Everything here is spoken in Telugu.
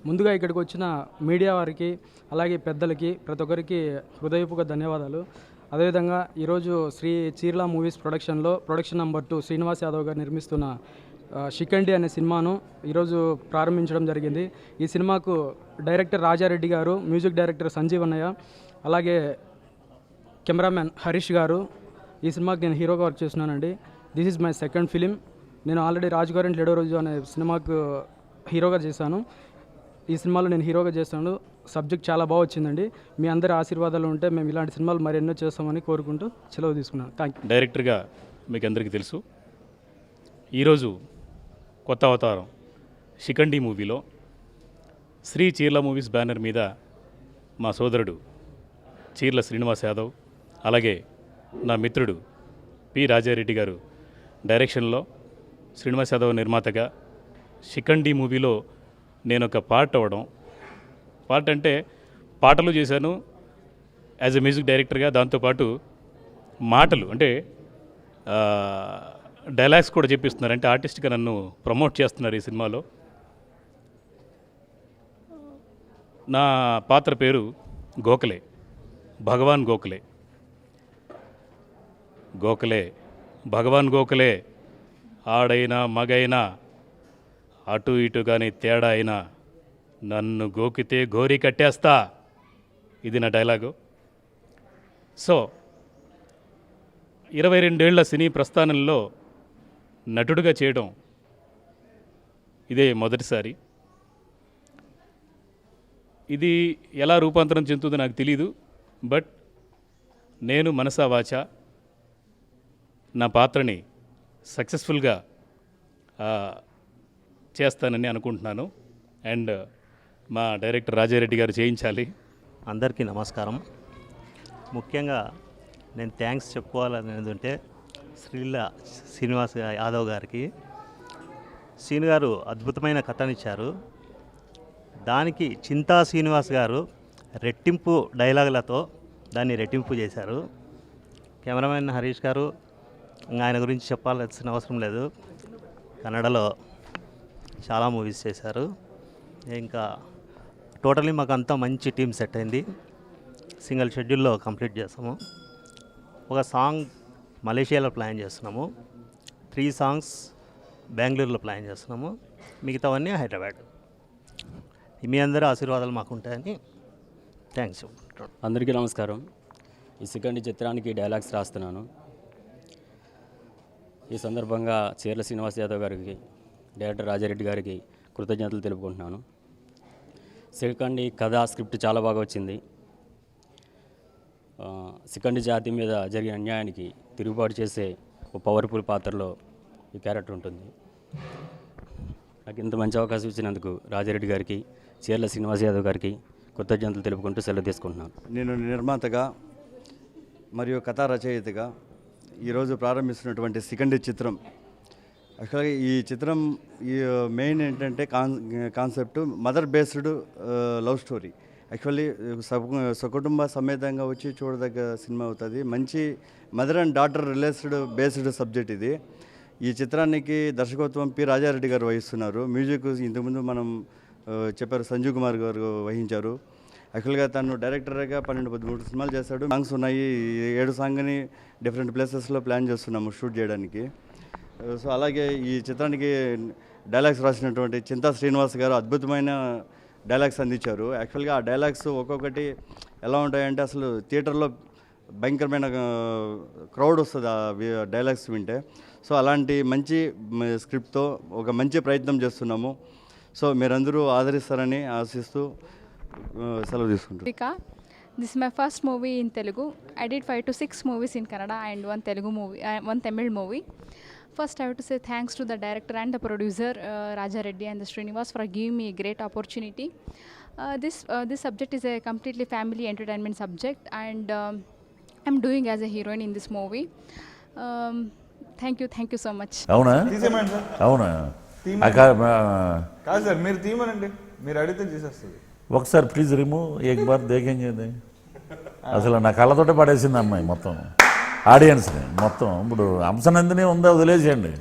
ముందుగా ఇక్కడికి వచ్చిన మీడియా వారికి అలాగే పెద్దలకి ప్రతి ఒక్కరికి హృదయపూర్వక ధన్యవాదాలు. అదేవిధంగా ఈరోజు Shri Cheerla movies production number 2 Srinivas Yadav గారు నిర్మిస్తున్న షికండి అనే సినిమాను ఈరోజు ప్రారంభించడం జరిగింది. ఈ సినిమాకు డైరెక్టర్ రాజారెడ్డి గారు, మ్యూజిక్ డైరెక్టర్ సంజీవ్ అన్నయ్య, అలాగే కెమెరామ్యాన్ హరీష్ గారు. ఈ సినిమాకి నేను హీరోగా వర్క్ చేస్తున్నానండి. This is my second film. నేను ఆల్రెడీ రాజుగారింటి లేడో రోజు అనే సినిమాకు హీరోగా చేశాను. ఈ సినిమాలో నేను హీరోగా చేస్తాను. సబ్జెక్ట్ చాలా బాగా వచ్చిందండి. మీ అందరి ఆశీర్వాదాలు ఉంటే మేము ఇలాంటి సినిమాలు మరెన్నో చేస్తామని కోరుకుంటూ సెలవు తీసుకున్నాను. Thank you. డైరెక్టర్గా మీకు అందరికీ తెలుసు, ఈరోజు కొత్త అవతారం షికండి మూవీలో శ్రీ చీర్ల మూవీస్ బ్యానర్ మీద మా సోదరుడు చీర్ల శ్రీనివాస్ యాదవ్, అలాగే నా మిత్రుడు పి రాజారెడ్డి గారు డైరెక్షన్లో, శ్రీనివాస్ యాదవ్ నిర్మాతగా షికండి మూవీలో నేను ఒక పార్ట్ అంటే పాటలు చేశాను యాజ్ ఎ మ్యూజిక్ డైరెక్టర్గా. దాంతోపాటు మాటలు అంటే డైలాగ్స్ కూడా చెప్పిస్తున్నారు. అంటే ఆర్టిస్ట్గా నన్ను ప్రమోట్ చేస్తున్నారు ఈ సినిమాలో. నా పాత్ర పేరు గోఖలే, భగవాన్ గోఖలే. భగవాన్ గోఖలే ఆడైనా మగైనా అటు ఇటు కానీ తేడా అయినా నన్ను గోకితే గోరి కట్టేస్తా. ఇది నా డైలాగు. సో 22 ఏళ్ల సినీ ప్రస్థానంలో నటుడిగా చేయడం ఇదే మొదటిసారి. ఇది ఎలా రూపాంతరం చెందుతుందో నాకు తెలీదు. బట్ నేను మనసా వాచా నా పాత్రని సక్సెస్ఫుల్గా చేస్తానని అనుకుంటున్నాను. అండ్ మా డైరెక్టర్ రాజారెడ్డి గారు చేయించాలి. అందరికీ నమస్కారం. ముఖ్యంగా నేను థ్యాంక్స్ చెప్పుకోవాలనేది ఉంటే శ్రీనివాస్ యాదవ్ గారికి. శ్రీను గారు అద్భుతమైన కథనిచ్చారు. దానికి చింతా శ్రీనివాస్ గారు రెట్టింపు డైలాగులతో దాన్ని రెట్టింపు చేశారు. కెమెరామెన్ హరీష్ గారు, ఆయన గురించి చెప్పాల్సిన అవసరం లేదు. కన్నడలో చాలా మూవీస్ చేశారు. ఇంకా టోటలీ మాకు అంతా మంచి టీం సెట్ అయింది. సింగిల్ షెడ్యూల్లో కంప్లీట్ చేస్తాము. ఒక సాంగ్ మలేషియాలో ప్లాన్ చేస్తున్నాము. 3 సాంగ్స్ బెంగళూరులో ప్లాన్ చేస్తున్నాము. మిగతావన్నీ హైదరాబాద్. మీ అందరూ ఆశీర్వాదాలు మాకు ఉంటాయని థ్యాంక్స్. అందరికీ నమస్కారం. ఈ సెకండ్ చిత్రానికి డైలాగ్స్ రాస్తున్నాను. ఈ సందర్భంగా చీర్ల శ్రీనివాస్ యాదవ్ గారికి, డైరెక్టర్ రాజారెడ్డి గారికి కృతజ్ఞతలు తెలుపుకుంటున్నాను. సెకండ్ కథ స్క్రిప్ట్ చాలా బాగా వచ్చింది. సెకండ్ జాతి మీద జరిగిన అన్యాయానికి తిరుగుబాటు చేసే ఒక పవర్ఫుల్ పాత్రలో ఈ క్యారెక్టర్ ఉంటుంది. నాకు ఇంత మంచి అవకాశం ఇచ్చినందుకు రాజారెడ్డి గారికి, చీర్ల శ్రీనివాస్ యాదవ్ గారికి కృతజ్ఞతలు తెలుపుకుంటూ సెలవు తీసుకుంటున్నాను. నేను నిర్మాతగా మరియు కథా రచయితగా ఈరోజు ప్రారంభిస్తున్నటువంటి సెకండ్ చిత్రం. యాక్చువల్గా ఈ చిత్రం ఈ మెయిన్ ఏంటంటే concept mother based love story. Actually సకుటుంబ సమేతంగా వచ్చి చూడదగ్గ సినిమా అవుతుంది. మంచి mother and daughter based subject ఇది. ఈ చిత్రానికి దర్శకత్వం పి రాజారెడ్డి గారు వహిస్తున్నారు. మ్యూజిక్ ఇంతకుముందు మనం చెప్పారు సంజీవ్ కుమార్ గారు వహించారు. యాక్చువల్గా తను డైరెక్టర్గా 12-13 సినిమాలు చేశాడు. సాంగ్స్ ఉన్నాయి. 7 సాంగ్ని డిఫరెంట్ ప్లేసెస్లో ప్లాన్ చేస్తున్నాము షూట్ చేయడానికి. సో అలాగే ఈ చిత్రానికి డైలాగ్స్ రాసినటువంటి చింతా శ్రీనివాస్ గారు అద్భుతమైన డైలాగ్స్ అందించారు. యాక్చువల్గా ఆ డైలాగ్స్ ఒక్కొక్కటి ఎలా ఉంటాయంటే అసలు థియేటర్లో భయంకరమైన క్రౌడ్ వస్తుంది ఆ డైలాగ్స్ వింటే. సో అలాంటి మంచి స్క్రిప్ట్తో ఒక మంచి ప్రయత్నం చేస్తున్నాము. సో మీరందరూ ఆదరిస్తారని ఆశిస్తూ సెలవు తీసుకుంటారు. This is my first movie in Telugu. I did 5 to 6 movies in Kannada and one Tamil movie. First, I have to say thanks to the director and the producer Raja Reddy and the Srinivas for giving me a great opportunity. This subject is a completely family entertainment subject, and I'm doing as a heroine in this movie. Thank you so much. అవునా కాదు సార్, మీరు తీయమనండి, మీరు అడిగితే చేసేస్తుంది. ఒకసారి ప్లీజ్ రిమూవ్ ఏక్ బార్ దేకేంది. అసలు నా కళ్ళతోటే పడేసింది అమ్మాయి మొత్తం ఆడియన్స్ని మొత్తం. ఇప్పుడు హంసనందిని ఉందా వదిలేసేయండి.